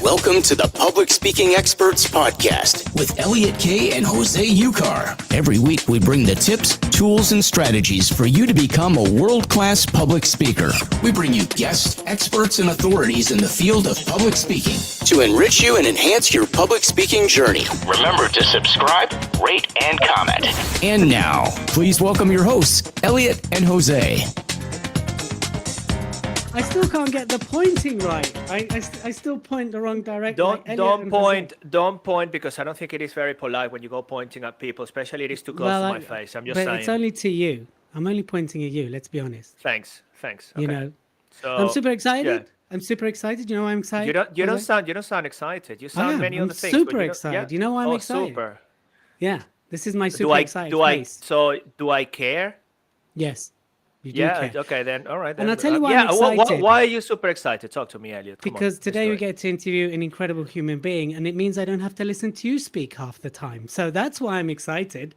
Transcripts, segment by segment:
Welcome to the Public Speaking Experts Podcast with Elliot Kay and Jose Ucar. Every week we bring the tips, tools, and strategies for you to become a world-class public speaker. We bring you guests, experts, and authorities in the field of public speaking to enrich you and enhance your public speaking journey. Remember to subscribe, rate, and comment. And now, please welcome your hosts, Elliot and Jose. I still can't get the pointing right. I still point the wrong direction. Don't point because I don't think it is very polite when you go pointing at people, especially it is too close to my face. I'm just saying. But it's only to you. I'm only pointing at you. Let's be honest. Thanks. Okay. You know, so, I'm super excited. Yeah. I'm super excited. You know why I'm excited? You don't sound excited. You sound many other things. I'm super excited. You know why I'm excited? Super. Yeah, this is my super excited face. Do I care? Yes. You do care. Okay, then. All right. Then. And I'll tell you why I'm excited. Why are you super excited? Talk to me, Elliot. Because today we get to interview an incredible human being, and it means I don't have to listen to you speak half the time. So that's why I'm excited.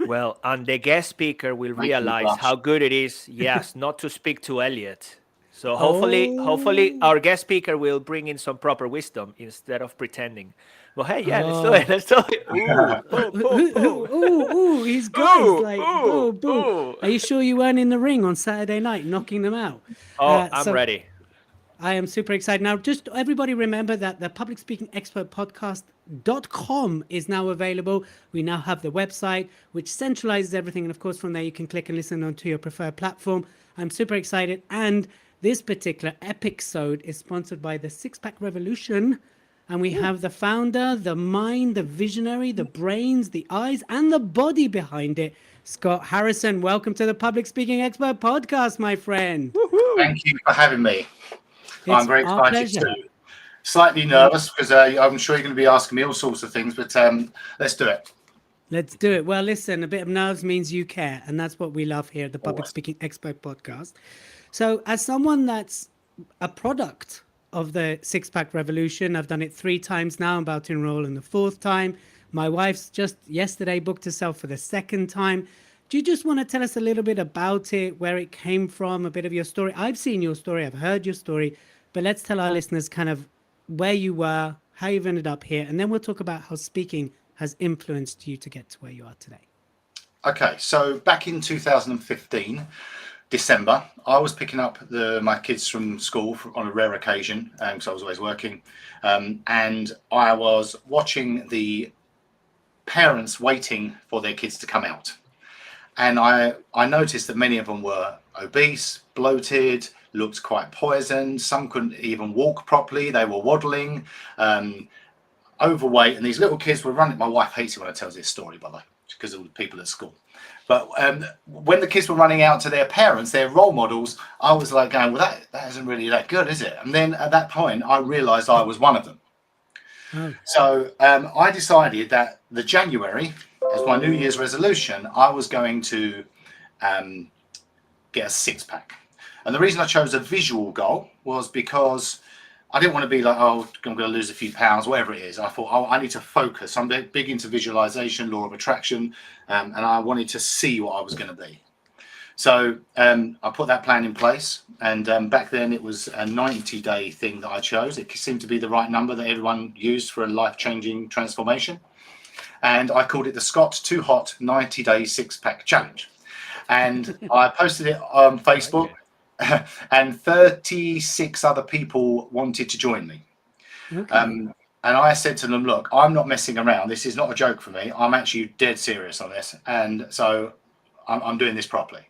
Well, and the guest speaker will realize how good it is, yes, not to speak to Elliot. So hopefully our guest speaker will bring in some proper wisdom instead of pretending. Well, hey, let's do it. Ooh, he's good. Boo. Are you sure you weren't in the ring on Saturday night knocking them out? I'm ready. I am super excited. Now, just everybody remember that the Public Speaking Expert Podcast.com is now available. We now have the website, which centralizes everything. And of course, from there, you can click and listen onto your preferred platform. I'm super excited. And this particular episode is sponsored by the Six Pack Revolution. And we have the founder, the mind, the visionary, the brains, the eyes, and the body behind it, Scott Harrison. Welcome to the Public Speaking Expert Podcast, my friend. Woo-hoo. Thank you for having me. I'm very excited pleasure. too. Slightly nervous because I'm sure you're going to be asking me all sorts of things, but let's do it. Let's do it. Well, listen, a bit of nerves means you care, and that's what we love here at the Public Speaking Expert Podcast. So as someone that's a product of the Six Pack Revolution, I've done it 3 times now. I'm about to enroll in the 4th time. My wife's just yesterday booked herself for the 2nd time. Do you just want to tell us a little bit about it, where it came from, a bit of your story? I've seen your story, I've heard your story, but let's tell our listeners kind of where you were, how you've ended up here, and then we'll talk about how speaking has influenced you to get to where you are today. Okay, so back in 2015, December, I was picking up my kids from school on a rare occasion, because I was always working, and I was watching the parents waiting for their kids to come out. And I noticed that many of them were obese, bloated, looked quite poisoned. Some couldn't even walk properly. They were waddling, overweight. And these little kids were running. My wife hates it when I tell this story, by the way, because of the people at school. But when the kids were running out to their parents, their role models, I was like going, well, that isn't really that good, is it? And then at that point, I realized I was one of them. Oh. So I decided that the January, as my New Year's resolution, I was going to get a 6-pack. And the reason I chose a visual goal was because I didn't want to be like, oh, I'm going to lose a few pounds, whatever it is. I thought, oh, I need to focus. I'm big into visualization, law of attraction, and I wanted to see what I was going to be. So I put that plan in place. And back then it was a 90-day thing that I chose. It seemed to be the right number that everyone used for a life-changing transformation. And I called it the Scott Too Hot 90-Day 6-Pack Challenge. And I posted it on Facebook, and 36 other people wanted to join me. Okay. And I said to them, look, I'm not messing around. This is not a joke for me. I'm actually dead serious on this. And so I'm doing this properly.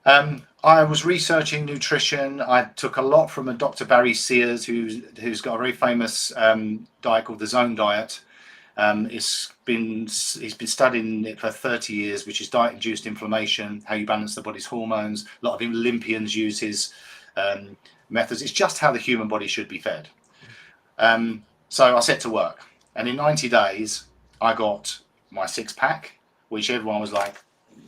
I was researching nutrition. I took a lot from a Dr. Barry Sears, who's got a very famous diet called the Zone Diet. He's been studying it for 30 years, which is diet-induced inflammation, how you balance the body's hormones. A lot of Olympians use his methods. It's just how the human body should be fed. So I set to work, and in 90 days, I got my 6-pack, which everyone was like,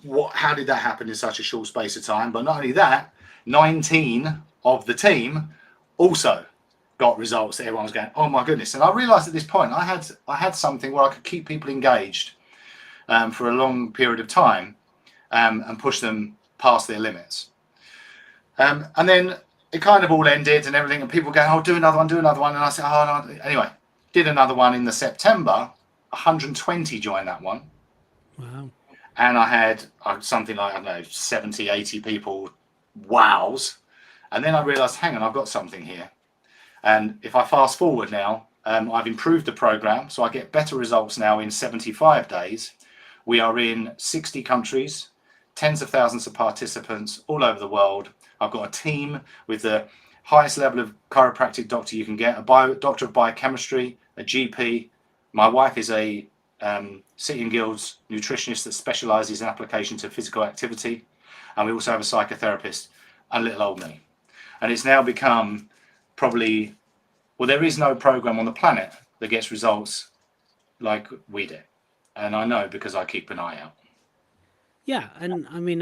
"What? How did that happen in such a short space of time?" But not only that, 19 of the team also got results that everyone was going, oh my goodness. And I realized at this point I had something where I could keep people engaged for a long period of time and push them past their limits. And then it kind of all ended and everything, and people go, "Oh, do another one," and I said, "Oh no." Anyway, did another one in the September. 120 joined that one. Wow. And I had something like, I don't know, 70, 80 people. Wows. And then I realized, hang on, I've got something here. And if I fast forward now, I've improved the program, so I get better results now in 75 days. We are in 60 countries, tens of thousands of participants all over the world. I've got a team with the highest level of chiropractic doctor you can get, a doctor of biochemistry, a GP. My wife is a City and Guilds nutritionist that specializes in application to physical activity. And we also have a psychotherapist and little old me. And it's now become probably, well, there is no program on the planet that gets results like we do. And I know because I keep an eye out. Yeah, and I mean,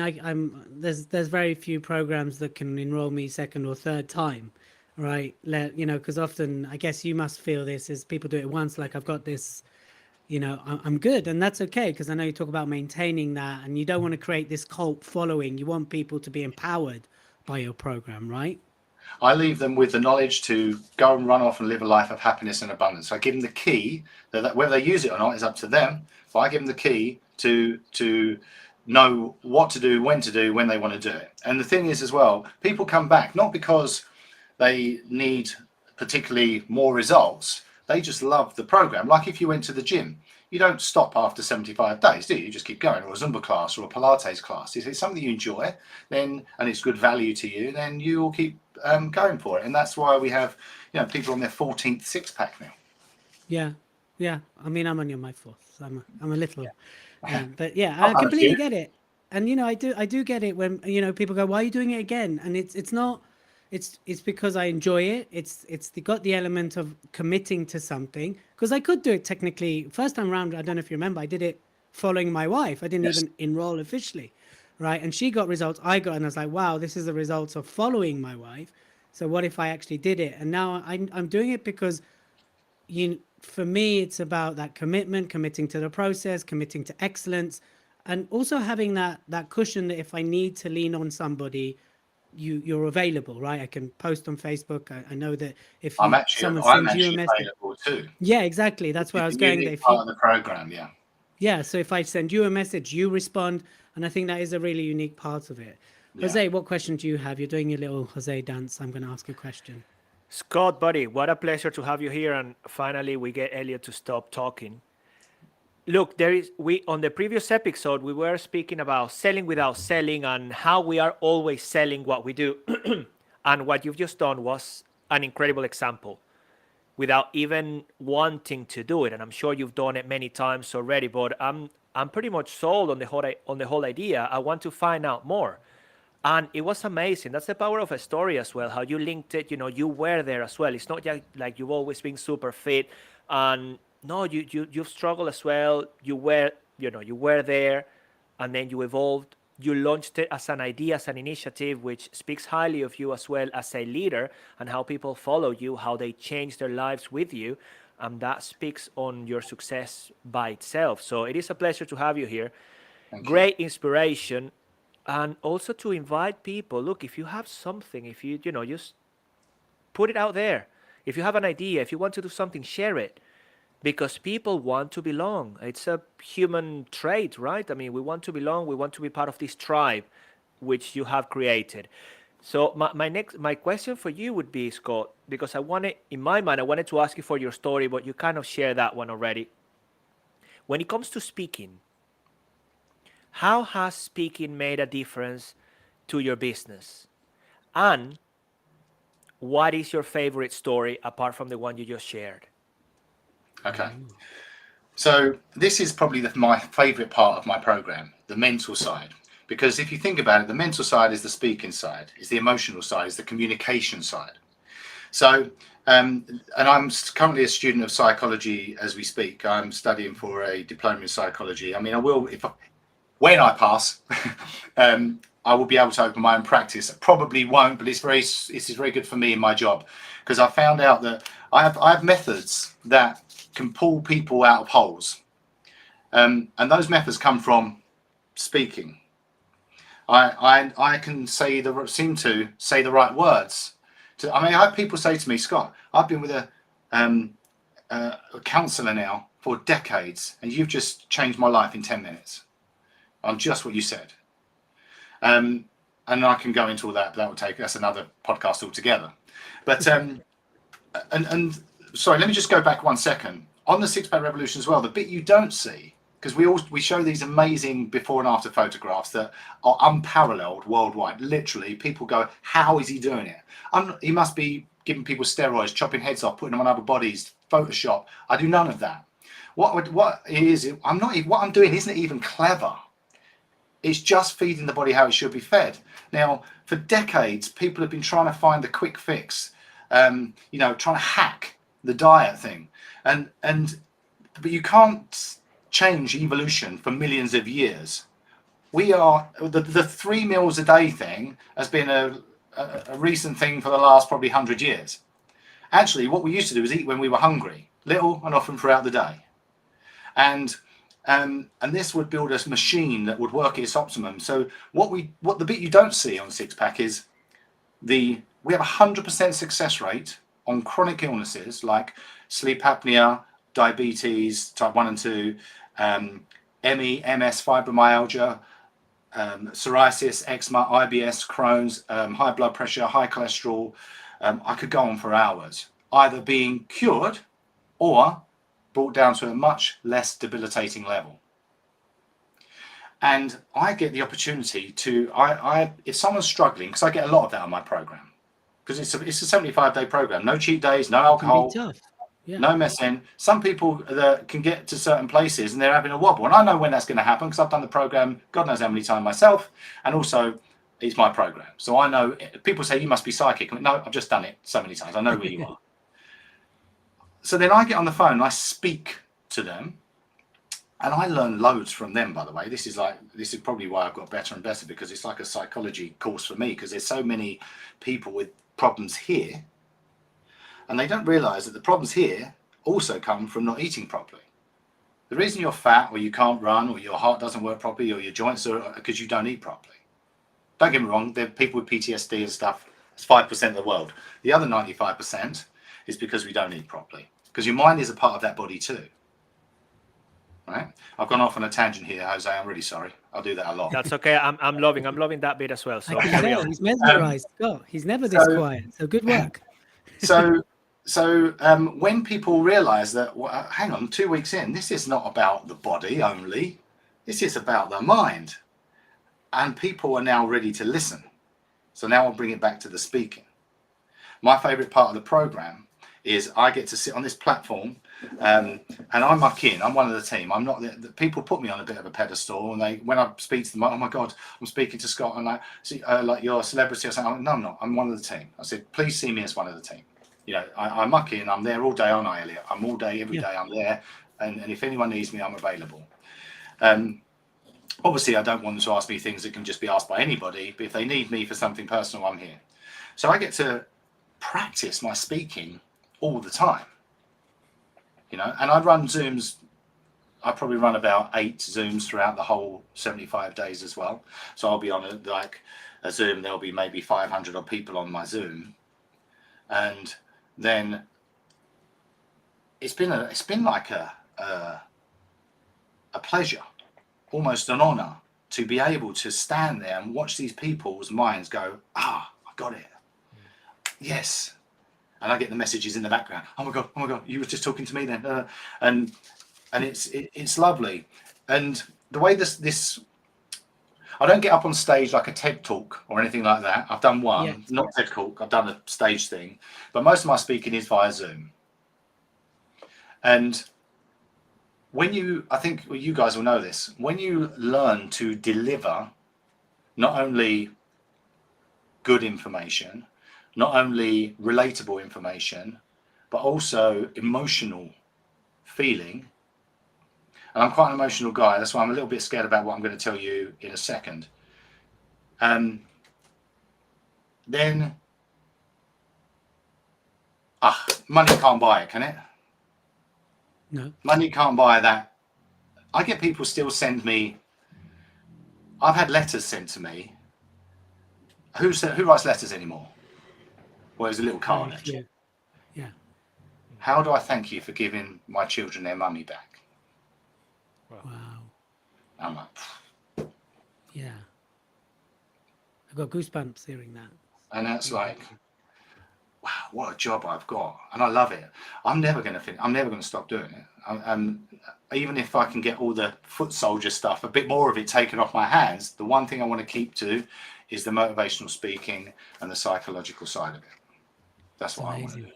there's very few programs that can enroll me second or third time, right? Because often I guess you must feel this is people do it once, like I've got this, I'm good, and that's okay, because I know you talk about maintaining that, and you don't want to create this cult following. You want people to be empowered by your program, right? I leave them with the knowledge to go and run off and live a life of happiness and abundance. I give them the key that whether they use it or not is up to them. But I give them the key to know what to do, when they want to do it. And the thing is as well, people come back not because they need particularly more results. They just love the program. Like if you went to the gym, you don't stop after 75 days, do you? You just keep going, or a Zumba class or a Pilates class. If it's something you enjoy, then and it's good value to you, then you will keep going for it. And that's why we have, people on their 14th six-pack now. Yeah. I mean, I'm only on my fourth, so I'm a little, but yeah, I completely get it. And I do get it when people go, "Why are you doing it again?" And it's not. It's because I enjoy it. It's got the element of committing to something, because I could do it technically first time around. I don't know if you remember, I did it following my wife. I didn't even enroll officially, right? And she got results, I got, and I was like, wow, this is the results of following my wife. So what if I actually did it? And now I'm doing it because for me, it's about that committing to the process, committing to excellence, and also having that cushion that if I need to lean on somebody, you're available, right? I can post on Facebook. I know that if someone sends you a message, available too. Yeah, exactly. That's where I was going. If part of the program, yeah. Yeah, so if I send you a message, you respond, and I think that is a really unique part of it. Jose, what question do you have? You're doing your little Jose dance. I'm going to ask you a question. Scott, buddy, what a pleasure to have you here, and finally we get Elliot to stop talking. Look, on the previous episode we were speaking about selling without selling and how we are always selling what we do. And what you've just done was an incredible example without even wanting to do it. And I'm sure you've done it many times already, but I'm pretty much sold on the whole idea. I want to find out more. And it was amazing. That's the power of a story as well, how you linked it. You were there as well. It's not just like you've always been super fit, and no, you've struggled as well. You were there, and then you evolved. You launched it as an idea, as an initiative, which speaks highly of you as well as a leader, and how people follow you, how they change their lives with you. And that speaks on your success by itself. So it is a pleasure to have you here. Great inspiration. And also to invite people, look, if you have something, if you just put it out there. If you have an idea, if you want to do something, share it. Because people want to belong. It's a human trait, right? I mean, we want to belong. We want to be part of this tribe, which you have created. So my question for you would be, Scott, because I wanted to ask you for your story, but you kind of shared that one already. When it comes to speaking, how has speaking made a difference to your business? And what is your favorite story apart from the one you just shared? Okay. So this is probably my favorite part of my program, the mental side. Because if you think about it, the mental side is the speaking side, is the emotional side, is the communication side. So, and I'm currently a student of psychology as we speak. I'm studying for a diploma in psychology. I mean, when I pass, I will be able to open my own practice. I probably won't, but this is very good for me in my job, because I found out that I have methods that can pull people out of holes, and those methods come from speaking. I can seem to say the right words I mean, I have people say to me, Scott, I've been with a counsellor now for decades, and you've just changed my life in 10 minutes. On just what you said. And I can go into all that, but that's another podcast altogether. But and sorry, let me just go back 1 second. On the six-pack revolution as well, the bit you don't see, because we show these amazing before and after photographs that are unparalleled worldwide. Literally, people go, how is he doing it? He must be giving people steroids, chopping heads off, putting them on other bodies, Photoshop. I do none of that. What I'm doing isn't even clever. It's just feeding the body how it should be fed. Now, for decades, people have been trying to find the quick fix, trying to hack the diet thing. But you can't change evolution for millions of years. We are the 3 meals a day thing has been a recent thing for the last probably 100 years. Actually, what we used to do was eat when we were hungry, little and often throughout the day. And this would build a machine that would work at its optimum. So what the bit you don't see on six pack is we have 100% success rate on chronic illnesses like sleep apnea, diabetes type 1 and 2, ME, MS, fibromyalgia, psoriasis, eczema, IBS, Crohn's, high blood pressure, high cholesterol. I could go on for hours, either being cured or brought down to a much less debilitating level. And I get the opportunity to, if someone's struggling, because I get a lot of that on my program, because it's a 75-day program, no cheat days, no alcohol, no messing. Some people that can get to certain places and they're having a wobble, and I know when that's going to happen because I've done the program God knows how many times myself, and also it's my program, so I know. People say you must be psychic. No, I've just done it so many times. I know where you are. So then I get on the phone and I speak to them, and I learn loads from them, by the way. This is probably why I've got better and better, because it's like a psychology course for me, because there's so many people with problems here, and they don't realize that the problems here also come from not eating properly. The reason you're fat, or you can't run, or your heart doesn't work properly, or your joints are because you don't eat properly. Don't get me wrong, there are people with PTSD and stuff. It's 5% of the world. The other 95% is because we don't eat properly, because your mind is a part of that body too. Right? I've gone off on a tangent here, Jose. I'm really sorry. I'll do that a lot. That's okay. I'm loving that bit as well. So I can tell he's mesmerized. He's never this quiet. So good work. So when people realize that, well, hang on, 2 weeks in, this is not about the body only. This is about the mind. And people are now ready to listen. So now I'll bring it back to the speaking. My favorite part of the program is I get to sit on this platform, and I muck in. I'm one of the team. I'm not the people put me on a bit of a pedestal, and when I speak to them, oh my God, I'm speaking to Scott, and like you're a celebrity or something. No, I'm not. I'm one of the team. I said, please see me as one of the team. I muck in. I'm there all day, aren't I, Elliot? I'm all day, every day. I'm there, and if anyone needs me, I'm available. Obviously, I don't want them to ask me things that can just be asked by anybody, but if they need me for something personal, I'm here. So I get to practice my speaking all the time, and I run Zooms. I probably run about 8 Zooms throughout the whole 75 days as well. So I'll be on a Zoom. There'll be maybe 500 odd people on my Zoom, and then it's been like a pleasure, almost an honor, to be able to stand there and watch these people's minds go, I got it. Yes. And I get the messages in the background. Oh my God, you were just talking to me then. And it's lovely. And the way this I don't get up on stage like a TED talk or anything like that. I've done one, not TED talk. I've done a stage thing, but most of my speaking is via Zoom. And I think you guys will know this, when you learn to deliver not only good information, not only relatable information, but also emotional feeling. And I'm quite an emotional guy. That's why I'm a little bit scared about what I'm going to tell you in a second. Then, money can't buy it, can it? No. Money can't buy that. I get people still send me. I've had letters sent to me. Who writes letters anymore? Well, it was a little card, Very actually. few. Yeah. How do I thank you for giving my children their mummy back? Wow. I'm like, Yeah. I got goosebumps hearing that. and that's like, wow, what a job I've got, and I love it. I'm never going to stop doing it. Even if I can get all the foot soldier stuff, a bit more of it taken off my hands, the one thing I want to keep to is the motivational speaking and the psychological side of it. That's what I want to do.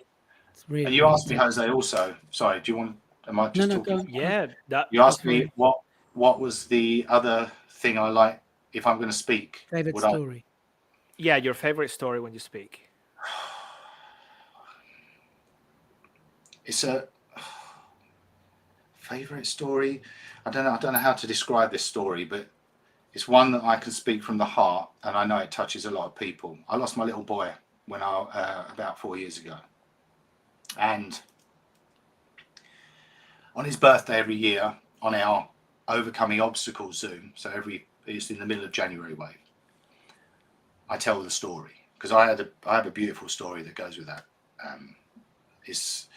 It's really, And you really asked me, good. Jose, also. Sorry, do you want? Am I just No, talking? go on. Yeah, that You asked for me it. what was the other thing I like if I'm going to speak. Favorite Would I? story. yeah, your favorite story when you speak. It's a favorite story. I don't know how to describe this story, but it's one that I can speak from the heart, and I know it touches a lot of people. I lost my little boy when about 4 years ago, and on his birthday every year on our Overcoming Obstacles Zoom, so it's in the middle of January wave, I tell the story because I have a beautiful story that goes with that. It's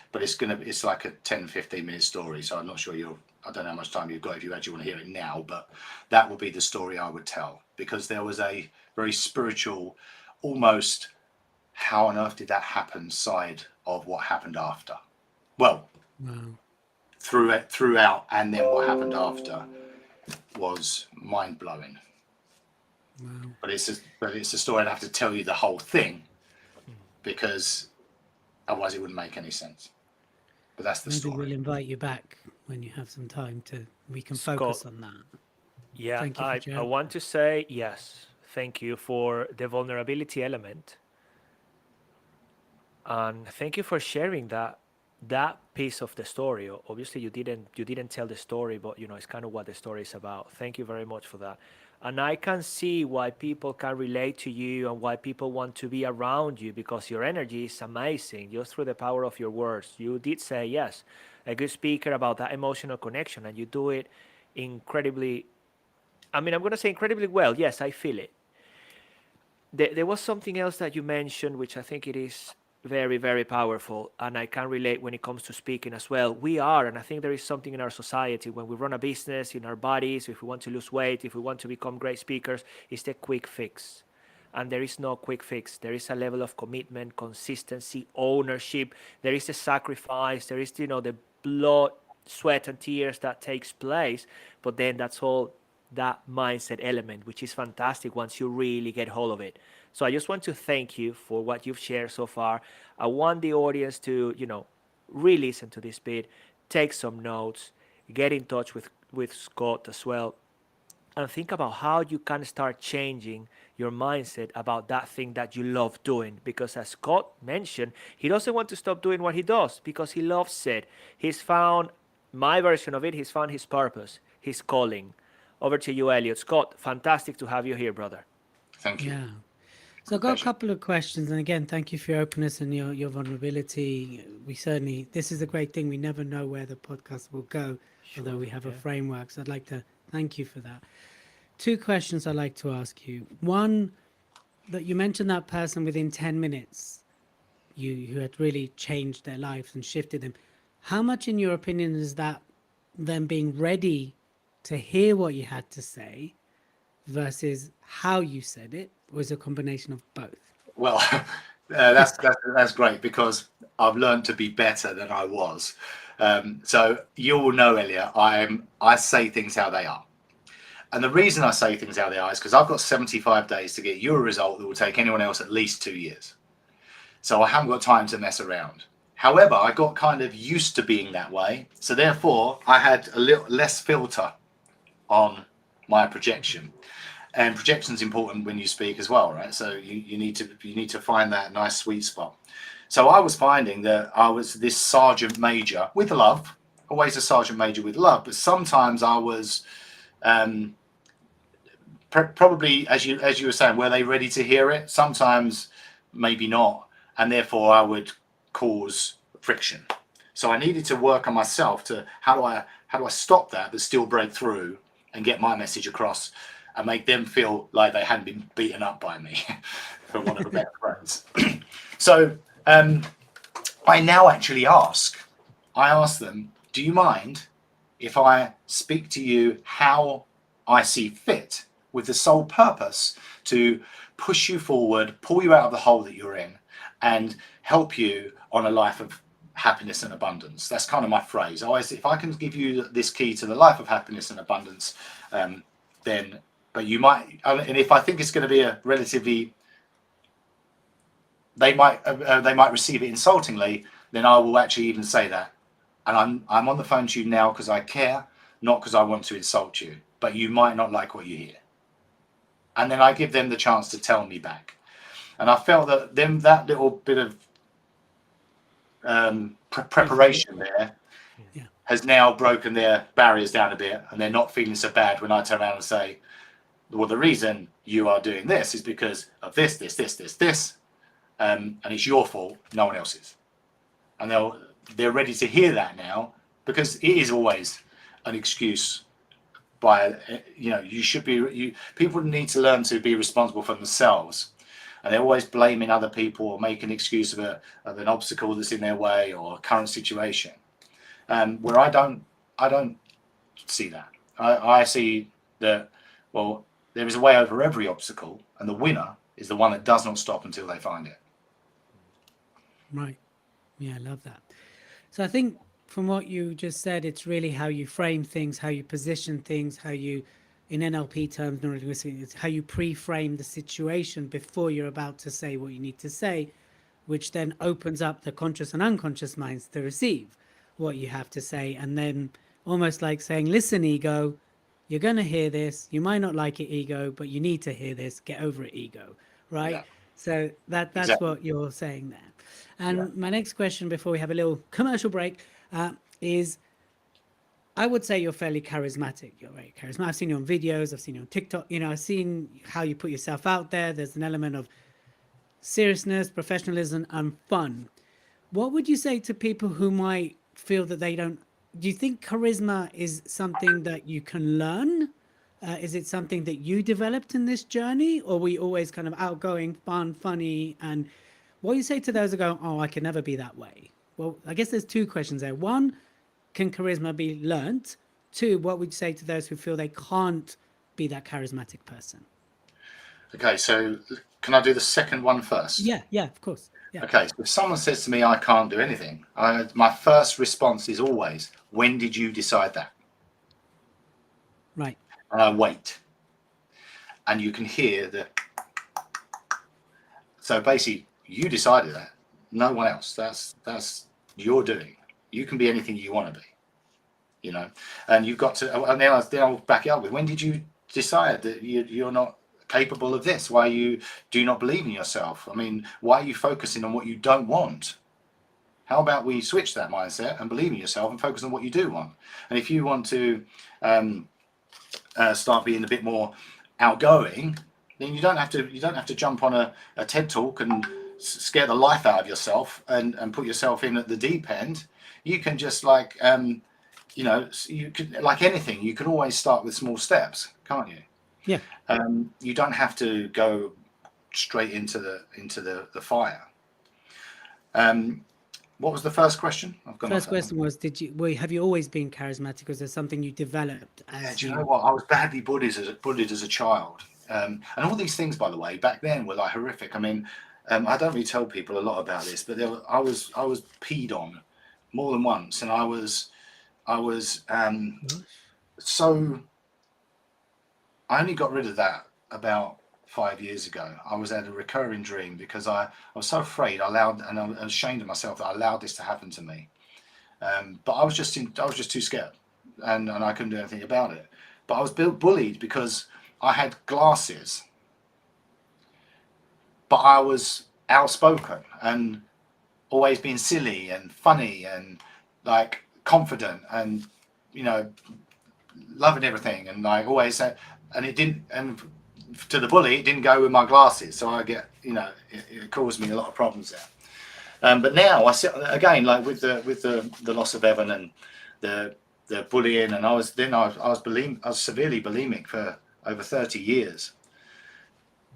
like a 10-15 minute story, so I'm not sure I don't know how much time you've got if you actually want to hear it now, but that will be the story I would tell, because there was a very spiritual, almost how on earth did that happen side of what happened after. Well, Wow. throughout, and then what happened after was mind blowing. Wow. But it's a story. I'd have to tell you the whole thing because otherwise it wouldn't make any sense. But that's the Maybe story. we'll invite you back when you have some time we can Scott, focus on that. Yeah, Thank you for I sharing. want to say yes. Thank you for the vulnerability element. And thank you for sharing that piece of the story. Obviously you didn't tell the story, but it's kind of what the story is about. Thank you very much for that. And I can see why people can relate to you and why people want to be around you, because your energy is amazing just through the power of your words. You did say yes, a good speaker about that emotional connection, and you do it incredibly. I'm going to say incredibly well. Yes, I feel it. There was something else that you mentioned, which I think it is very, very powerful, and I can relate when it comes to speaking as well. We are, and I think there is something in our society when we run a business, in our bodies, if we want to lose weight, if we want to become great speakers, it's the quick fix. And there is no quick fix. There is a level of commitment, consistency, ownership. There is a sacrifice. There is, the blood, sweat, and tears that takes place. But then that's all that mindset element, which is fantastic once you really get hold of it. So I just want to thank you for what you've shared so far. I want the audience to, re-listen to this bit, take some notes, get in touch with Scott as well, and think about how you can start changing your mindset about that thing that you love doing. Because as Scott mentioned, he doesn't want to stop doing what he does because he loves it. He's found, my version of it, he's found his purpose, his calling. Over to you, Elliot. Scott, fantastic to have you here, brother. Thank you. Yeah. So I've got a couple of questions, and again, thank you for your openness and your vulnerability. This is a great thing. We never know where the podcast will go, although we have a framework. So I'd like to thank you for that. Two questions I'd like to ask you. One, that you mentioned that person within 10 minutes, who had really changed their lives and shifted them. How much, in your opinion, is that them being ready to hear what you had to say versus how you said it, or is it a combination of both? Well, that's great, because I've learned to be better than I was. So you will know, Elliot, I say things how they are. And the reason I say things how they are is because I've got 75 days to get you a result that will take anyone else at least 2 years. So I haven't got time to mess around. However, I got kind of used to being that way. So therefore, I had a little less filter on my projection. And projection's important when you speak as well, right? So you need to find that nice sweet spot. So I was finding that I was this sergeant major with love, always a sergeant major with love, but sometimes I was probably, as you were saying, were they ready to hear it? Sometimes maybe not, and therefore I would cause friction. So I needed to work on myself to how do I stop that but still break through and get my message across and make them feel like they hadn't been beaten up by me, for want of a better phrase. So I now actually ask them, do you mind if I speak to you how I see fit, with the sole purpose to push you forward, pull you out of the hole that you're in, and help you on a life of happiness and abundance. That's kind of my phrase. Always, if I can give you this key to the life of happiness and abundance, then, but you might, and if I think it's going to be a relatively, they might receive it insultingly, then I will actually even say that. And I'm on the phone to you now because I care, not because I want to insult you, but you might not like what you hear. And then I give them the chance to tell me back. And I felt that that little bit of preparation there has now broken their barriers down a bit, and they're not feeling so bad when I turn around and say, well, the reason you are doing this is because of this, and it's your fault, no one else's. And they're ready to hear that now, because it is always an excuse. People need to learn to be responsible for themselves, and they're always blaming other people or making an excuse of an obstacle that's in their way or a current situation. Where I don't see that. I see that, well, there is a way over every obstacle, and the winner is the one that does not stop until they find it. Right. Yeah, I love that. So I think from what you just said, it's really how you frame things, how you position things, how you, in NLP terms, it's how you pre-frame the situation before you're about to say what you need to say, which then opens up the conscious and unconscious minds to receive what you have to say. And then almost like saying, listen, ego, you're going to hear this. You might not like it, ego, but you need to hear this. Get over it, ego. Right? Yeah. So that's Exactly. what you're saying there. And my next question before we have a little commercial break is, I would say you're fairly charismatic. You're very charismatic. I've seen you on videos. I've seen you on TikTok. I've seen how you put yourself out there. There's an element of seriousness, professionalism, and fun. What would you say to people who might feel that they don't? Do you think charisma is something that you can learn? Is it something that you developed in this journey, or were you always kind of outgoing, fun, funny? And what do you say to those who go, oh, I can never be that way? Well, I guess there's two questions there. One, can charisma be learnt? Two, what would you say to those who feel they can't be that charismatic person? Okay, so can I do the second one first? Yeah, of course. Yeah. Okay, so if someone says to me, I can't do anything, my first response is always, when did you decide that? Right. And I wait. And you can hear so basically, you decided that, no one else. That's your doing. You can be anything you want to be, and you've got to, and then I'll back it up with, when did you decide that you're not capable of this? Why you do not believe in yourself? I mean, why are you focusing on what you don't want? How about we switch that mindset and believe in yourself and focus on what you do want? And if you want to start being a bit more outgoing, then you don't have to jump on a TED talk and scare the life out of yourself and put yourself in at the deep end. You can just you could, like anything, you can always start with small steps, can't you? Yeah. You don't have to go straight into the fire. What was the first question? First question was, have you always been charismatic? Was there something you developed as do you know what? I was badly bullied as a child. And all these things, by the way, back then were like horrific. I mean, I don't really tell people a lot about this, but I was peed on more than once, and I was so. I only got rid of that about 5 years ago. I was had a recurring dream because I was so afraid. I was ashamed of myself that I allowed this to happen to me. But I was just too scared, and I couldn't do anything about it. But I was bullied because I had glasses, but I was outspoken and always being silly and funny and like confident and loving everything, and like always said, and it didn't, and to the bully it didn't go with my glasses, so I get it caused me a lot of problems there. But now I sit again, like with the loss of Evan and the bullying, and I was severely bulimic for over 30 years.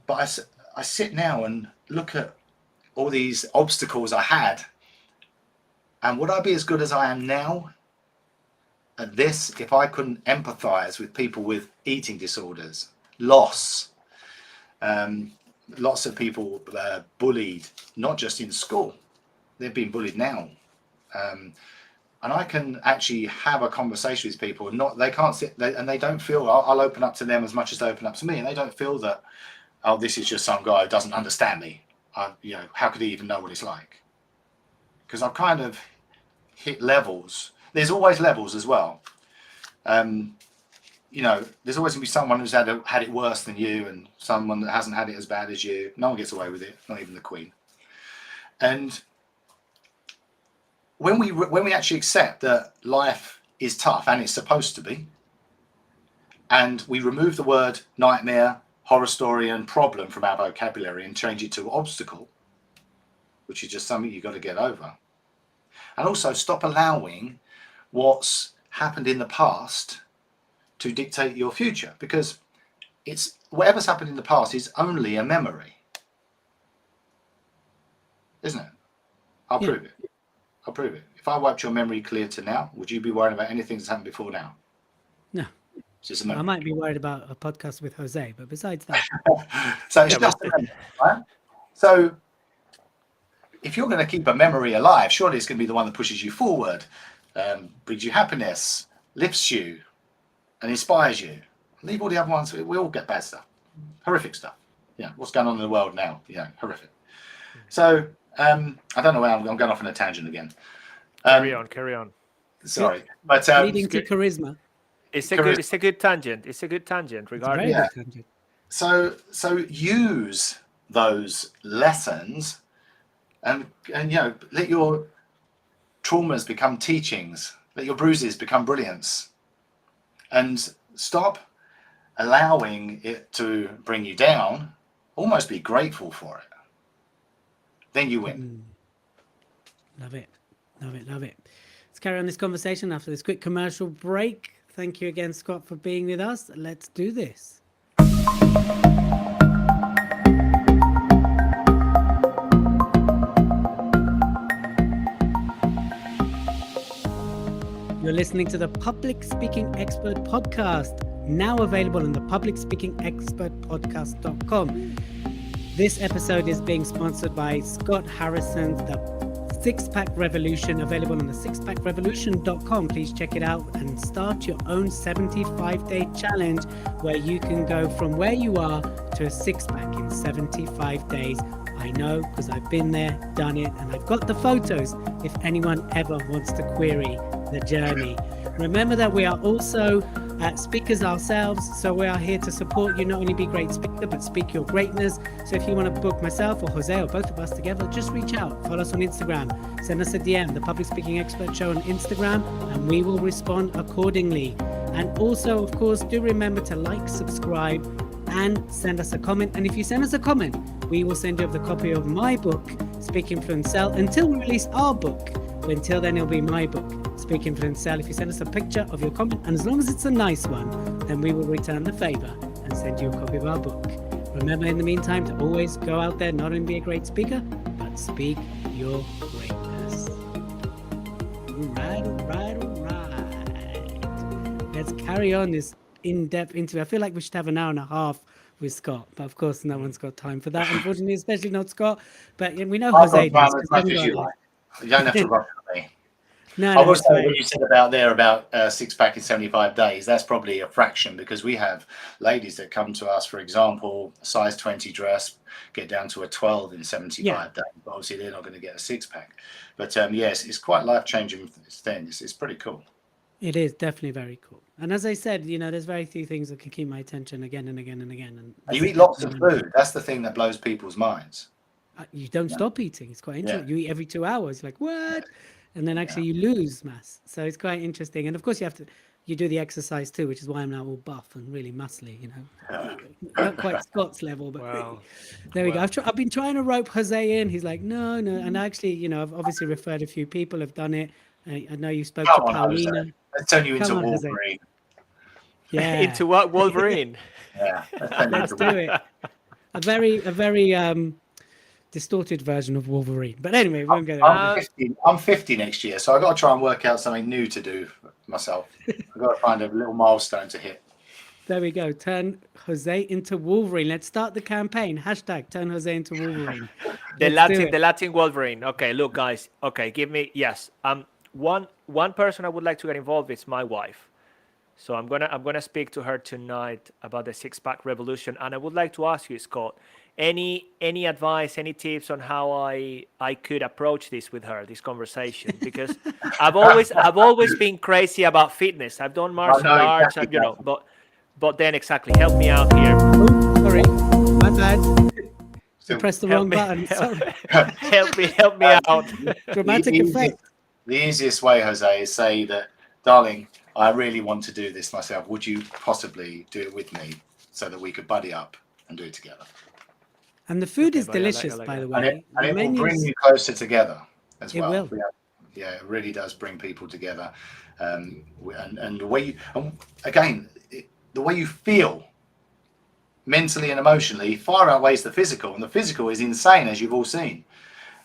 But I sit now and look at all these obstacles I had. And would I be as good as I am now at this if I couldn't empathize with people with eating disorders, loss, lots of people bullied, not just in school, they're being bullied now. And I can actually have a conversation with people, they can't sit, and they don't feel, I'll open up to them as much as they open up to me, and they don't feel that, oh, this is just some guy who doesn't understand me. You know, how could he even know what it's like? Because I've kind of hit levels. There's always levels as well. You know, there's always gonna be someone who's had it worse than you, and someone that hasn't had it as bad as you. No one gets away with it, not even the Queen. And when we actually accept that life is tough, and it's supposed to be, and we remove the word nightmare, horror story, and problem from our vocabulary and change it to obstacle, which is just something you've got to get over. And also stop allowing what's happened in the past to dictate your future, because it's whatever's happened in the past is only a memory, isn't it? I'll prove it. I'll prove it. If I wiped your memory clear to now, would you be worried about anything that's happened before now? No. It's just a memory. I might be worried about a podcast with Jose, but besides that. So it's just a memory, right? So if you're going to keep a memory alive, surely it's going to be the one that pushes you forward, brings you happiness, lifts you, and inspires you. Leave all the other ones. We all get bad stuff, horrific stuff. Yeah, what's going on in the world now? Yeah, horrific. So I don't know where I'm going off on a tangent again. Carry on. Sorry, but leading to charisma. It's a good tangent. It's a good tangent regarding. Very good tangent. So use those lessons, and you know, let your traumas become teachings. Let your bruises become brilliance, and stop allowing it to bring you down. Almost be grateful for it. Then you win. Love it. Love it. Love it. Let's carry on this conversation after this quick commercial break. Thank you again, Scott, for being with us. Let's do this. You're listening to the Public Speaking Expert Podcast, now available on the publicspeakingexpertpodcast.com. This episode is being sponsored by Scott Harrison's The Six-Pack Revolution, available on the sixpackrevolution.com. Please check it out and start your own 75-day challenge where you can go from where you are to a six-pack in 75 days. I know, because I've been there, done it, and I've got the photos if anyone ever wants to query the journey. Remember that we are also speakers ourselves, so we are here to support you, not only be a great speaker, but speak your greatness. So if you want to book myself or Jose or both of us together, just reach out, follow us on Instagram, send us a DM, the Public Speaking Expert Show on Instagram, and we will respond accordingly. And also, of course, do remember to like, subscribe, and send us a comment. And if you send us a comment, we will send you the copy of my book, Speak Influence Sell, until we release our book. But until then, it'll be my book, Speak Influence Sell. If you send us a picture of your comment, and as long as it's a nice one, then we will return the favor and send you a copy of our book. Remember, in the meantime, to always go out there, not only be a great speaker, but speak your greatness. All right. Let's carry on this in-depth interview. I feel like we should have an hour and a half with Scott, but of course, no one's got time for that, unfortunately, especially not Scott. But we know Jose does. You don't have to rush me. No, I will say what you said about six-pack in 75 days, that's probably a fraction, because we have ladies that come to us, for example, size 20 dress, get down to a 12 in 75 days. But obviously, they're not going to get a six-pack. But yes, it's quite life-changing thing. It's pretty cool. It is definitely very cool. And as I said, there's very few things that can keep my attention again and again and again. And you eat lots of food. That's the thing that blows people's minds. You don't stop eating. It's quite interesting. You eat every 2 hours. You're like, what? And then actually you lose mass. So it's quite interesting. And of course you do the exercise too, which is why I'm now all buff and really muscly, Not quite Scott's level, but there we go. I've been trying to rope Jose in. He's like, no. And actually, I've obviously referred a few people have done it. I know you spoke to Paulina. Let's turn you into Wolverine. Yeah. Into what? Wolverine? Yeah. Let's do it. A very distorted version of Wolverine. But anyway, we won't go there. I'm 50 next year, so I've got to try and work out something new to do myself. I've got to find a little milestone to hit. There we go. Turn Jose into Wolverine. Let's start the campaign. Hashtag turn Jose into Wolverine. The Latin Wolverine. Okay, look, guys. Okay, give me yes. One person I would like to get involved is my wife. So I'm gonna speak to her tonight about the six-pack revolution, and I would like to ask you, Scott, any advice, any tips on how I could approach this with her, this conversation? Because I've always been crazy about fitness. I've done martial arts, exactly. But then exactly, help me out here. Oh, sorry, my bad. You pressed the wrong button. Help me out. Dramatic effect. The easiest way, Jose, is say that, darling, I really want to do this myself. Would you possibly do it with me so that we could buddy up and do it together? And the food is delicious, by the way. And it will bring you closer together as well. It will. Yeah, it really does bring people together. And the way you, again, the way you feel mentally and emotionally far outweighs the physical, and the physical is insane, as you've all seen.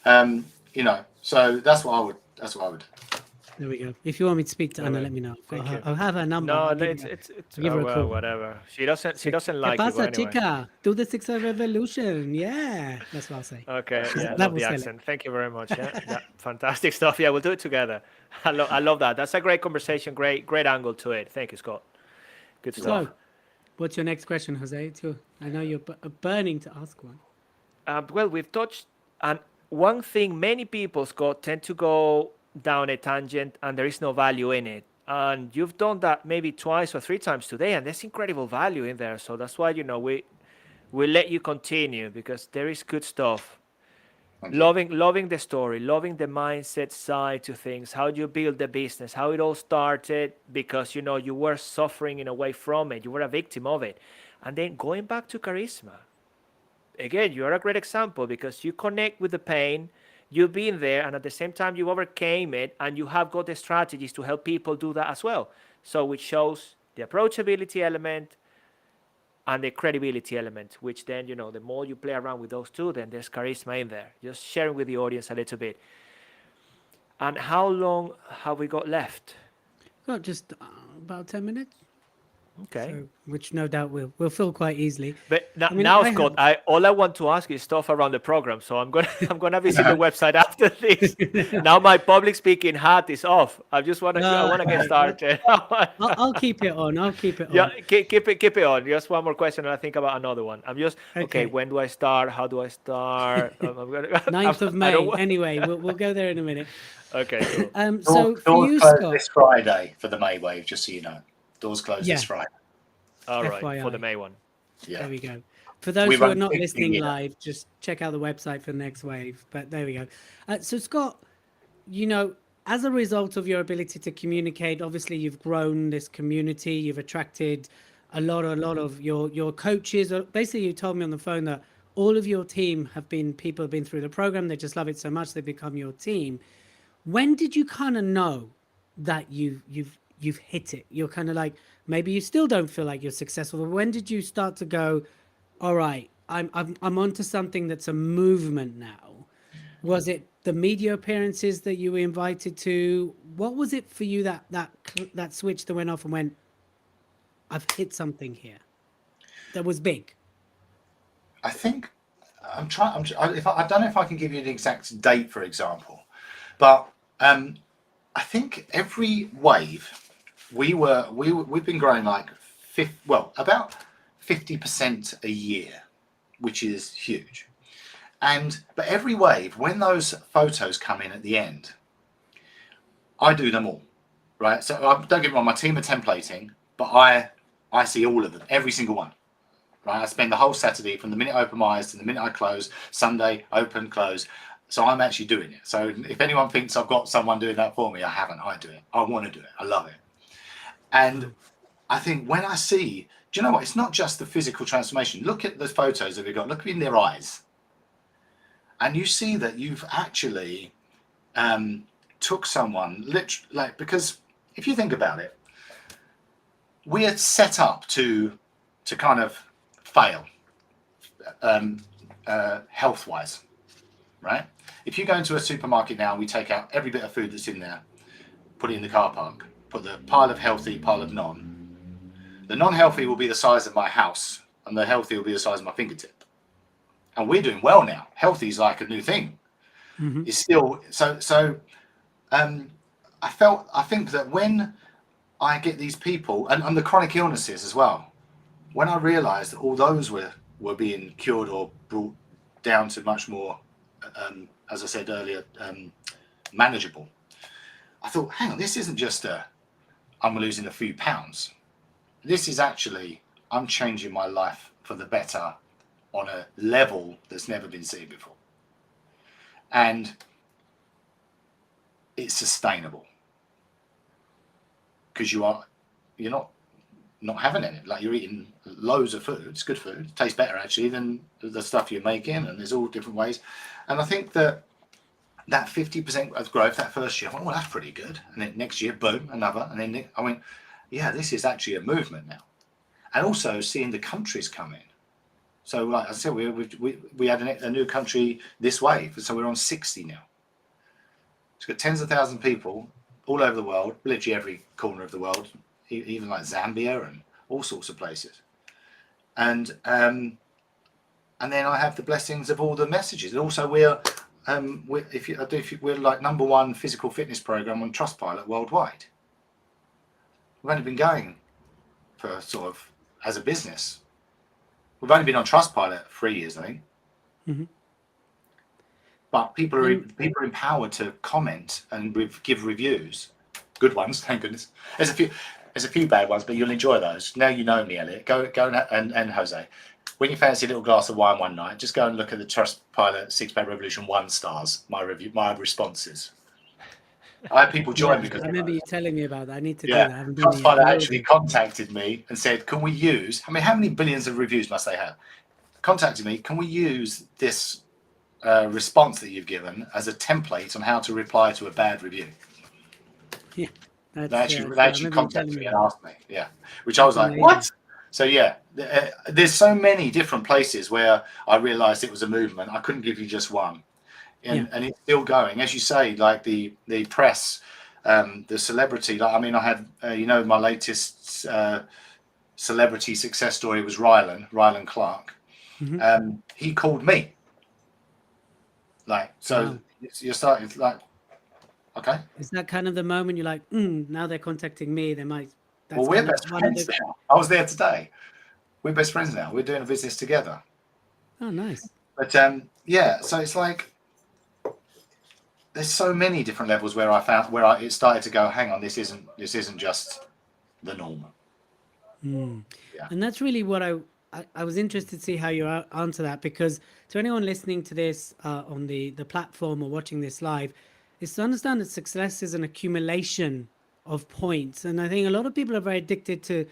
So that's what I would. There we go. If you want me to speak to Anna, let me know. I'll have her number. No, it's give her a call. Whatever. She doesn't like pasa, it. Anyway. Chica? Do the six-pack revolution. Yeah, that's what I'll say. Okay, yeah, love the accent. Thank you very much. Yeah, fantastic stuff. Yeah, we'll do it together. I love that. That's a great conversation. Great angle to it. Thank you, Scott. Good stuff. So, what's your next question, Jose? I know you're burning to ask one. Well, we've touched on one thing. Many people, Scott, tend to go down a tangent and there is no value in it. And you've done that maybe twice or three times today, and there's incredible value in there. So that's why, we let you continue, because there is good stuff. Loving the story, loving the mindset side to things, how you build the business, how it all started, because, you were suffering in a way from it. You were a victim of it. And then going back to charisma. Again, you're a great example, because you connect with the pain. You've been there, and at the same time you overcame it, and you have got the strategies to help people do that as well. So which shows the approachability element and the credibility element, which then, the more you play around with those two, then there's charisma in there. Just sharing with the audience a little bit. And how long have we got left? Got just about 10 minutes. Okay. So, which no doubt we'll fill quite easily. But now, Scott, all I want to ask is stuff around the program. So I'm gonna visit the website after this. Now my public speaking hat is off. I want to get started. I'll keep it on. Yeah, keep it on. Just one more question, and I think about another one. I'm just okay. When do I start? How do I start? 9th of May. Anyway, we'll go there in a minute. Okay. Cool. So for you, Scott, this Friday for the May wave, just so you know. Doors closed this Friday. All right, FYI. For the May one. Yeah. There we go. For those who are not listening live, just check out the website for the next wave. But there we go. So Scott, as a result of your ability to communicate, obviously you've grown this community. You've attracted a lot of your coaches. Basically, you told me on the phone that all of your team have been through the program. They just love it so much they become your team. When did you kind of know that you've hit it? You're kind of like, maybe you still don't feel like you're successful, but when did you start to go, all right, I'm onto something that's a movement now? Was it the media appearances that you were invited to? What was it for you that switch that went off and went, I've hit something here that was big? I think I don't know if I can give you an exact date, for example, but I think every wave we've been growing like about 50% a year, which is huge. But every wave, when those photos come in at the end, I do them all, right? So don't get me wrong, my team are templating, but I see all of them, every single one, right? I spend the whole Saturday from the minute I open my eyes to the minute I close, Sunday, open, close. So I'm actually doing it. So if anyone thinks I've got someone doing that for me, I haven't. I do it. I want to do it. I love it. And I think when I see, do you know what? It's not just the physical transformation. Look at the photos that we've got. Look in their eyes. And you see that you've actually took someone, literally, because if you think about it, we are set up to kind of fail health-wise. right? If you go into a supermarket now, we take out every bit of food that's in there, put it in the car park, put the pile of healthy, pile of non. The non-healthy will be the size of my house, and the healthy will be the size of my fingertip. And we're doing well now. Healthy is like a new thing. It's still so. I think that when I get these people and the chronic illnesses as well, when I realised that all those were being cured or brought down to much more, as I said earlier, manageable, I thought, hang on, this isn't just I'm losing a few pounds. This is actually, I'm changing my life for the better on a level that's never been seen before. And it's sustainable. Because you're not having any. Like, you're eating loads of food. It's good food. It tastes better actually than the stuff you're making, and there's all different ways. And I think that 50% of growth that first year, I went, well, that's pretty good. And then next year, boom, another. And then I went, yeah, this is actually a movement now. And also seeing the countries come in. So like I said, we had a new country this wave. So we're on 60 now. It's got tens of thousands of people all over the world, literally every corner of the world, even like Zambia and all sorts of places. And then I have the blessings of all the messages. And also we're like #1 physical fitness program on Trustpilot worldwide. We've only been going for sort of as a business. We've only been on Trustpilot 3 years, I think. But people are empowered to comment and give reviews, good ones, thank goodness. There's a few bad ones, but you'll enjoy those. Now you know me, Elliot. Go and Jose. When you fancy a little glass of wine one night, just go and look at the Trustpilot Six-Pack Revolution 1 stars. My responses. I had people join because I remember you telling me about that. I need to do that. I haven't done it Trustpilot yet. actually contacted me and said, "Can we use? I mean, how many billions of reviews must they have?" Contacted me. Can we use this response that you've given as a template on how to reply to a bad review? Yeah, They actually contacted me and asked me. Yeah, which I was like, what? So yeah, there's so many different places where I realised it was a movement. I couldn't give you just one, and it's still going, as you say. Like the press, the celebrity. Like, I mean, I had my latest celebrity success story was Rylan Clark. He called me. Like, so you're starting like, okay. Is that kind of the moment you're like, now they're contacting me, they might. Well, we're best friends now. I was there today. We're best friends now. We're doing a business together. Oh, nice. But so it's like there's so many different levels where it started to go, hang on, this isn't just the norm. Yeah. And that's really what I was interested to see how you answer that, because to anyone listening to this on the platform or watching this live, is to understand that success is an accumulation of points. And I think a lot of people are very addicted to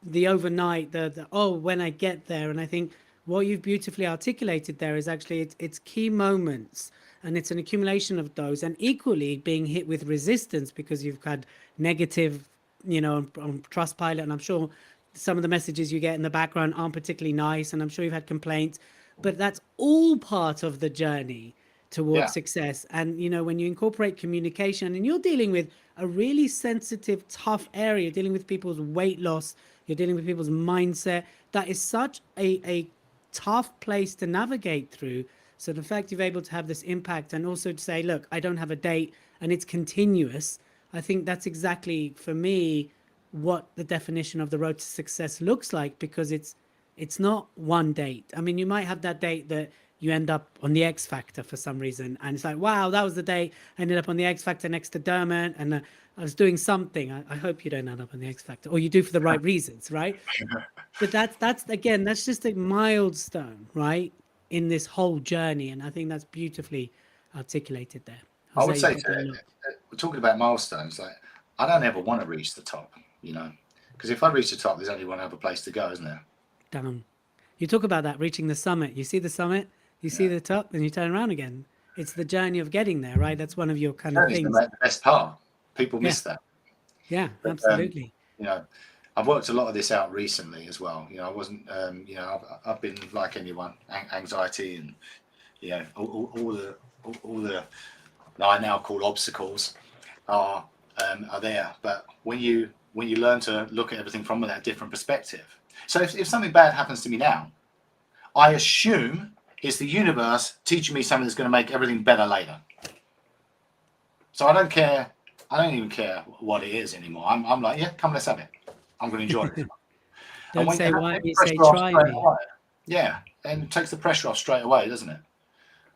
the overnight, the when I get there. And I think what you've beautifully articulated there is actually it's key moments, and it's an accumulation of those, and equally being hit with resistance because you've had negative, on Trustpilot, and I'm sure some of the messages you get in the background aren't particularly nice, and I'm sure you've had complaints, but that's all part of the journey towards success. And when you incorporate communication, and you're dealing with a really sensitive, tough area, you're dealing with people's weight loss, you're dealing with people's mindset, that is such a tough place to navigate through. So the fact you're able to have this impact, and also to say, look, I don't have a date and it's continuous, I think that's exactly, for me, what the definition of the road to success looks like, because it's not one date. I mean, you might have that date that you end up on the X Factor for some reason, and it's like, wow, that was the day I ended up on the X Factor next to Dermot, and I was doing something. I hope you don't end up on the X Factor, or you do for the right reasons, right? But that's again, that's just a milestone, right, in this whole journey, and I think that's beautifully articulated there. I would say, we're talking about milestones. Like, I don't ever want to reach the top, because if I reach the top, there's only one other place to go, isn't there? Damn. You talk about that, reaching the summit. You see the summit, you see the top, and you turn around again. It's the journey of getting there, right? That's one of your kind of things. The best part. People miss that. Yeah, but, absolutely. I've worked a lot of this out recently as well. I wasn't, I've been like anyone, anxiety and Yeah, all the that I now call obstacles are there. But when you learn to look at everything from that different perspective, so if something bad happens to me now, I assume it's the universe teaching me something that's going to make everything better later. So I don't care. I don't even care what it is anymore. I'm like, yeah, come, let's have it. I'm going to enjoy it. Don't when say why, takes the you say pressure off try straight me. away, yeah, and it takes the pressure off straight away, doesn't it?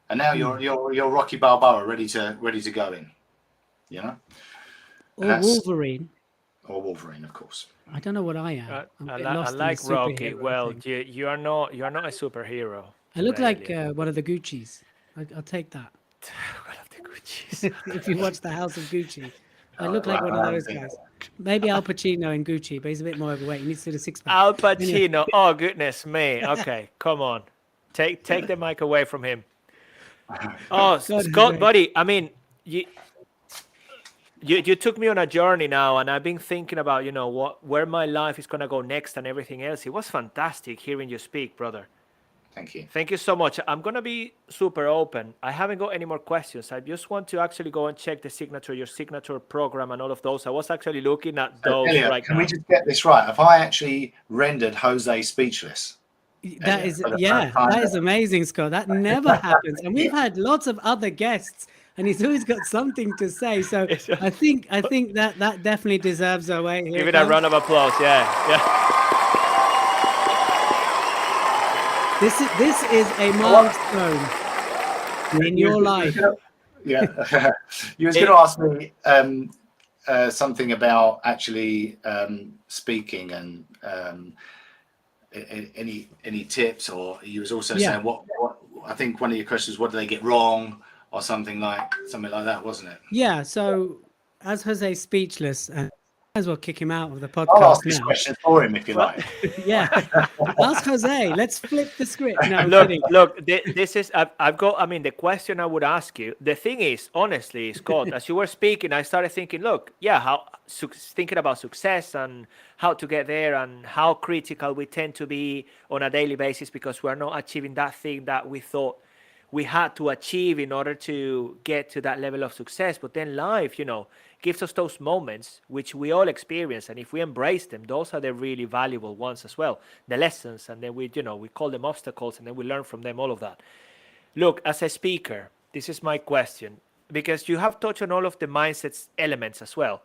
And now you're Rocky Balboa, ready to go in, you know. Or Wolverine. Or Wolverine, of course. I don't know what I am. I'm a bit I lost in the like Rocky. superhero Well, thing. you are not a superhero. I look like really. one of the Gucci's. I'll take that. One of the Gucci's. If you watch The House of Gucci, I Oh, look like right, one I of haven't those seen guys. that. Maybe Al Pacino in Gucci, but he's a bit more overweight. He needs to do the six pack. Al Anyway. Pacino. Oh goodness me. Okay, come on. Take the mic away from him. Oh, God, Scott, Jose. buddy. I mean, you took me on a journey now, and I've been thinking about where my life is gonna go next and everything else. It was fantastic hearing you speak, brother. Thank you. Thank you so much. I'm gonna be super open. I haven't got any more questions. I just want to actually go and check your signature program and all of those. I was actually looking at those Elliot, right can now. we just get this right? Have I actually rendered Jose speechless? That is, for the yeah, first time that is ever? amazing, Scott. That never happens. And we've had lots of other guests, and he's always got something to say. So I think that definitely deserves a wait. Here Give it it a goes. round of applause. Yeah. This is a milestone in your life. Yeah. You was going to ask me something about actually speaking and any tips, or you was also saying what I think one of your questions, what do they get wrong, or something like that, wasn't it? Yeah. So as Jose's speechless, might as well kick him out of the I'll podcast ask this now. question for him if you like. Yeah. Ask Jose. Let's flip the script. No, I'm Look, kidding. this is I've got. I mean, the question I would ask you. The thing is, honestly, Scott, as you were speaking, I started thinking. Look, thinking about success and how to get there, and how critical we tend to be on a daily basis because we're not achieving that thing that we thought we had to achieve in order to get to that level of success. But then life, gives us those moments which we all experience, and if we embrace them, those are the really valuable ones as well, the lessons. And then we call them obstacles, and then we learn from them, all of that. Look, as a speaker, this is my question, because you have touched on all of the mindsets elements as well.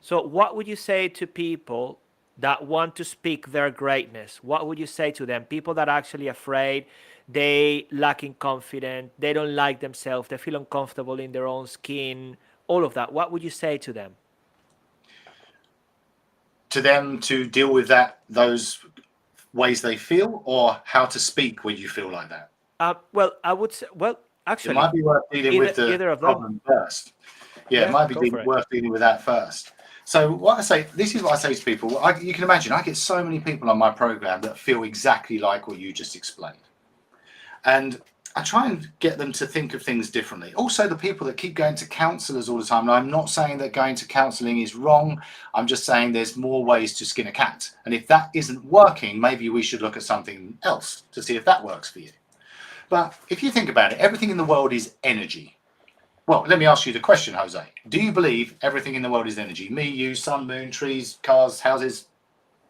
So what would you say to people that want to speak their greatness? What would you say to them? People that are actually afraid, they lacking confidence, they don't like themselves, they feel uncomfortable in their own skin, all of that. What would you say to them? To them to deal with those ways they feel, or how to speak when you feel like that? Well, I would say, actually, it might be worth dealing with the either of them. problem first. Yeah, it might be worth dealing with that first. So this is what I say to people. You can imagine, I get so many people on my program that feel exactly like what you just explained. And I try and get them to think of things differently. Also, the people that keep going to counsellors all the time, and I'm not saying that going to counselling is wrong. I'm just saying there's more ways to skin a cat. And if that isn't working, maybe we should look at something else to see if that works for you. But if you think about it, everything in the world is energy. Well, let me ask you the question, Jose. Do you believe everything in the world is energy? Me, you, sun, moon, trees, cars, houses,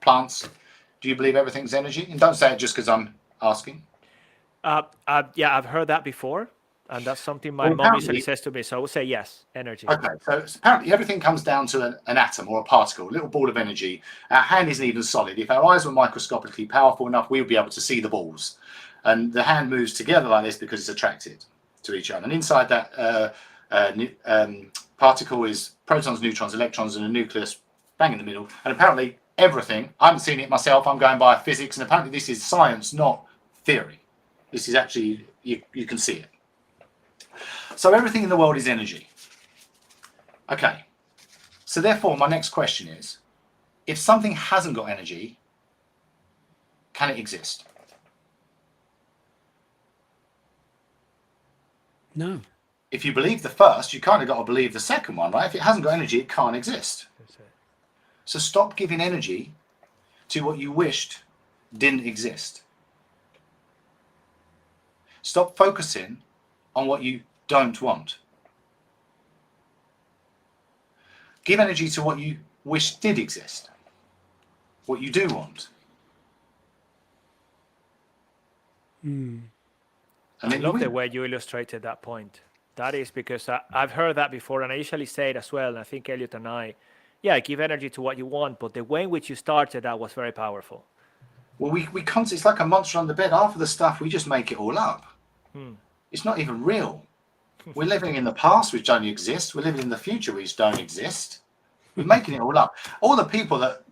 plants. Do you believe everything's energy? And don't say it just because I'm asking. Yeah, I've heard that before. And that's something my mom usually says to me. So I would say yes, energy. Okay, so apparently everything comes down to an atom or a particle, a little ball of energy. Our hand isn't even solid. If our eyes were microscopically powerful enough, we would be able to see the balls. And the hand moves together like this because it's attracted to each other. And inside that particle is protons, neutrons, electrons, and a nucleus bang in the middle. And apparently everything, I haven't seen it myself, I'm going by physics, and apparently this is science, not theory. This is actually, you can see it. So everything in the world is energy. Okay, so therefore my next question is, if something hasn't got energy, can it exist? No. If you believe the first, you kind of got to believe the second one, right? If it hasn't got energy, it can't exist. So stop giving energy to what you wished didn't exist. Stop focusing on what you don't want. Give energy to what you wish did exist, what you do want. Mm. And I then love you the win. way you illustrated that point. That is because I've heard that before, and I usually say it as well. And I think Elliot and I, give energy to what you want, but the way in which you started that was very powerful. Well, we constantly, it's like a monster on the bed. Half of the stuff, we just make it all up. It's not even real. We're living in the past, which don't exist. We're living in the future, which don't exist. We're making it all up. All the people that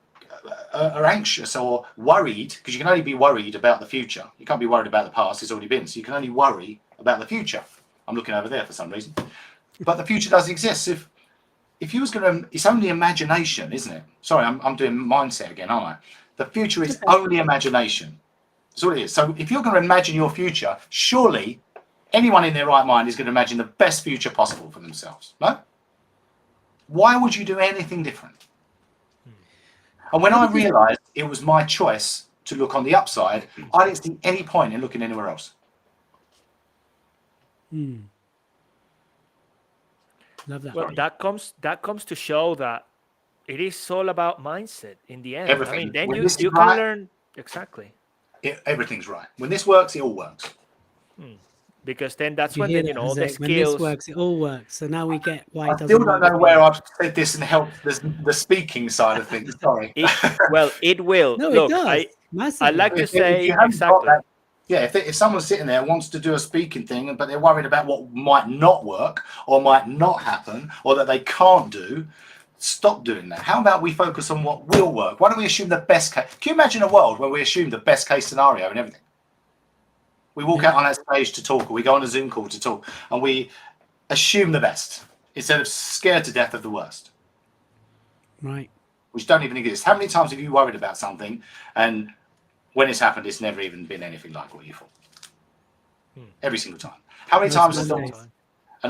are anxious or worried, because you can only be worried about the future. You can't be worried about the past. It's already been. So you can only worry about the future. I'm looking over there for some reason. But the future doesn't exist. If you was going to, it's only imagination, isn't it? Sorry, I'm doing mindset again, aren't I? The future is only imagination. That's all it is. So if you're going to imagine your future, surely anyone in their right mind is going to imagine the best future possible for themselves. No? Why would you do anything different? And when I realised it was my choice to look on the upside, I didn't see any point in looking anywhere else. Love that. Well, that comes to show that it is all about mindset in the end. Everything. I mean, then When you this is can right- learn exactly. Everything's right. When this works, it all works. Because then that's You when hear then, that, all the Jose? When this skills. works, it all works. So now we get why I it doesn't still don't work. know where I've said this and helped the speaking side of things. Sorry. It will. No, Look, it does. I Massively. like to If say you haven't got exactly. that, yeah, if someone's sitting there and wants to do a speaking thing, but they're worried about what might not work or might not happen or that they can't do, stop doing that. How about we focus on what will work? Why don't we assume the best case? Can you imagine a world where we assume the best case scenario and everything? We walk out on that stage to talk, or we go on a Zoom call to talk, and we assume the best instead of scared to death of the worst, Right. which don't even exist. How many times have you worried about something and when it's happened, it's never even been anything like what you thought? Every single time. How many times have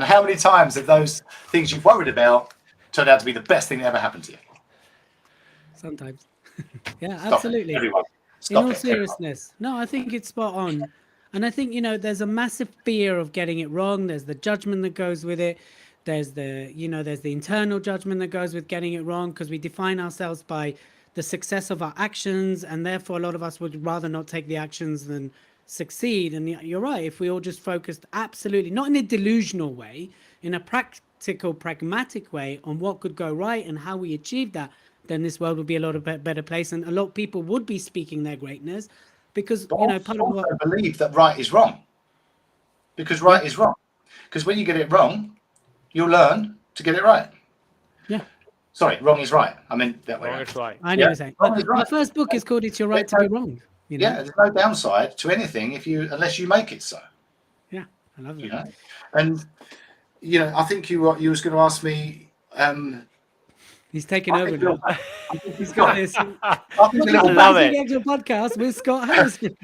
how many times have those things you've worried about turned out to be the best thing that ever happened to you? Sometimes. Yeah, Stop absolutely. it, everyone. In Stop all it, everyone. seriousness, no, I think it's spot on. And I think, there's a massive fear of getting it wrong. There's the judgment that goes with it. There's there's the internal judgment that goes with getting it wrong, because we define ourselves by the success of our actions. And therefore, a lot of us would rather not take the actions than succeed. And you're right. If we all just focused absolutely, not in a delusional way, in a practical, pragmatic way on what could go right and how we achieve that, then this world would be a lot of better place, and a lot of people would be speaking their greatness, because part of what I believe that right is wrong, because right is wrong. Because when you get it wrong, you'll learn to get it right. Yeah. Sorry, wrong is right. I mean that way. Wrong is right. I never say. Wrong is My right. first book is called "It's Your Right to Be Wrong." Yeah, there's no downside to anything unless you make it so. Yeah, I love that. And I think you was going to ask me. He's taking over now. He's got This. I think a little love it. Extra podcast with Scott Harrison.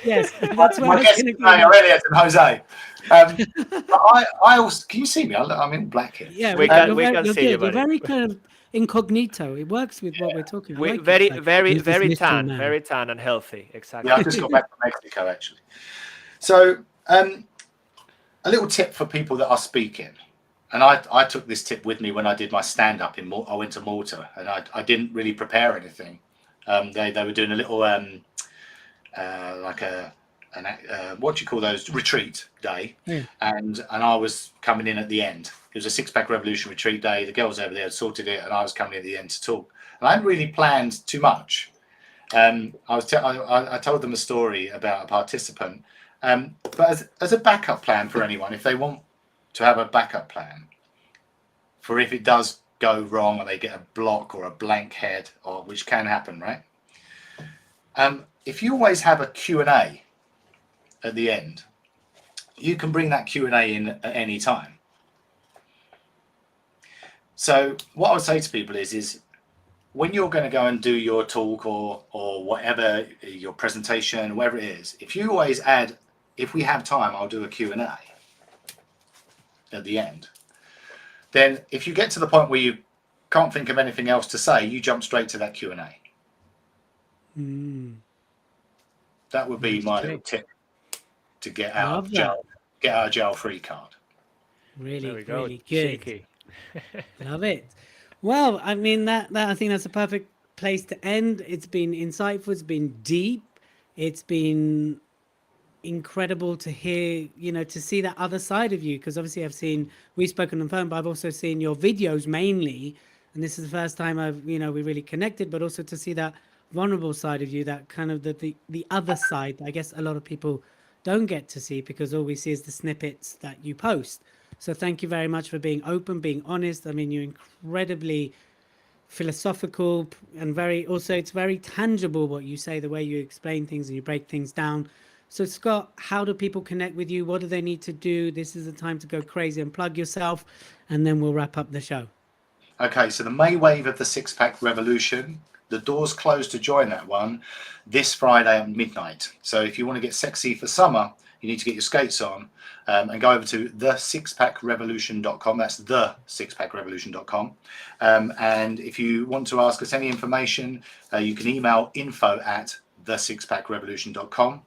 Yes, that's where my I was guests going to today go. are Elliot and Jose. But I also, can you see me? I'm in black here. Yeah, We can see you, You're buddy. very kind of incognito. It works with what we're talking. I like it. Very, Like, very, he's this very mystery tan, man. very tan and healthy. Exactly. Yeah, I just got back from Mexico actually. So a little tip for people that are speaking. And I took this tip with me when I did my stand-up in I went to Malta, and I didn't really prepare anything. They were doing a little like what do you call those, retreat day, and I was coming in at the end. It was a six-pack revolution retreat day. The girls over there had sorted it, and I was coming in at the end to talk. And I hadn't really planned too much. I told them a story about a participant, but as a backup plan for anyone, if they want to have a backup plan for if it does go wrong or they get a block or a blank head, or which can happen, right? If you always have a Q&A at the end, you can bring that Q&A in at any time. So what I would say to people is when you're going to go and do your talk or whatever, your presentation, whatever it is, if you always add, if we have time, I'll do a Q&A at the end. Then if you get to the point where you can't think of anything else to say, you jump straight to that Q&A. That would be my little tip to get out Love of that. jail, get out of jail free card. Really, There we go. really good. Cheeky. Love it. Well, I mean that I think that's a perfect place to end. It's been insightful, it's been deep, it's been incredible to hear, to see that other side of you, because obviously we've spoken on the phone, but I've also seen your videos mainly, and this is the first time we really connected, but also to see that vulnerable side of you, that kind of the other side that I guess a lot of people don't get to see, because all we see is the snippets that you post. So thank you very much for being open, being honest. I mean, you're incredibly philosophical and it's very tangible what you say, the way you explain things and you break things down. So Scott, how do people connect with you? What do they need to do? This is the time to go crazy and plug yourself, and then we'll wrap up the show. Okay, so the May wave of the Six Pack Revolution, the doors close to join that one this Friday at midnight. So if you want to get sexy for summer, you need to get your skates on and go over to thesixpackrevolution.com. That's thesixpackrevolution.com. And if you want to ask us any information, you can email info@thesixpackrevolution.com.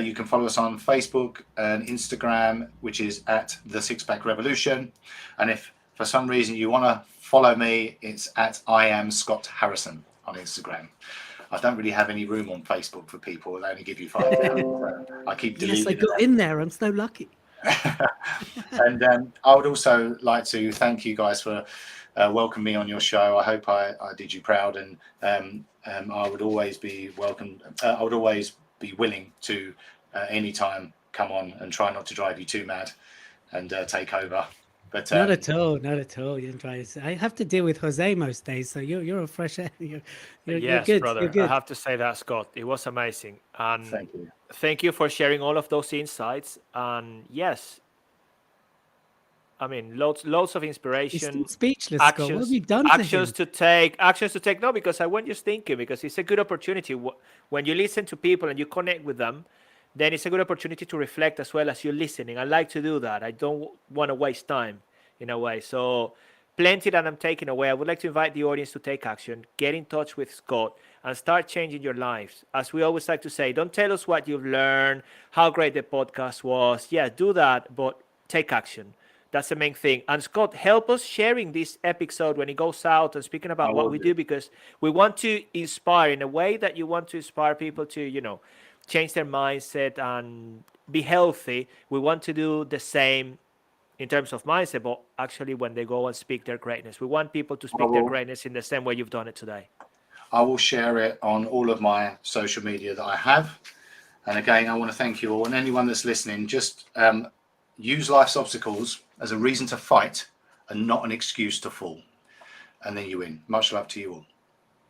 You can follow us on Facebook and Instagram, which is at The Six Pack Revolution. And if for some reason you want to follow me, it's at I am Scott Harrison on Instagram. I don't really have any room on Facebook for people. They only give you 5 pounds. I keep deleting. Yes, I got in there. I'm so lucky. And I would also like to thank you guys for welcoming me on your show. I hope I did you proud, and I would always be welcome. I would always be willing to anytime come on and try not to drive you too mad and take over. But not at all. You didn't try to. I have to deal with Jose most days, so you're a fresh air. You're good. Brother. You're good. I have to say that, Scott, it was amazing, and thank you for sharing all of those insights. And yes, I mean, loads of inspiration. You're speechless, actions, Scott. What have you done actions to take. No, because I went just thinking, because it's a good opportunity when you listen to people and you connect with them. Then it's a good opportunity to reflect as well as you're listening. I like to do that. I don't want to waste time in a way. So plenty that I'm taking away. I would like to invite the audience to take action, get in touch with Scott, and start changing your lives. As we always like to say, don't tell us what you've learned, how great the podcast was. Yeah, do that, but take action. That's the main thing. And Scott, help us sharing this episode when it goes out and speaking about what we do, because we want to inspire in a way that you want to inspire people to, change their mindset and be healthy. We want to do the same in terms of mindset, but actually when they go and speak their greatness, we want people to speak their greatness in the same way you've done it today. I will share it on all of my social media that I have. And again, I want to thank you all, and anyone that's listening. Just use life's obstacles as a reason to fight and not an excuse to fall. And then you win. Much love to you all.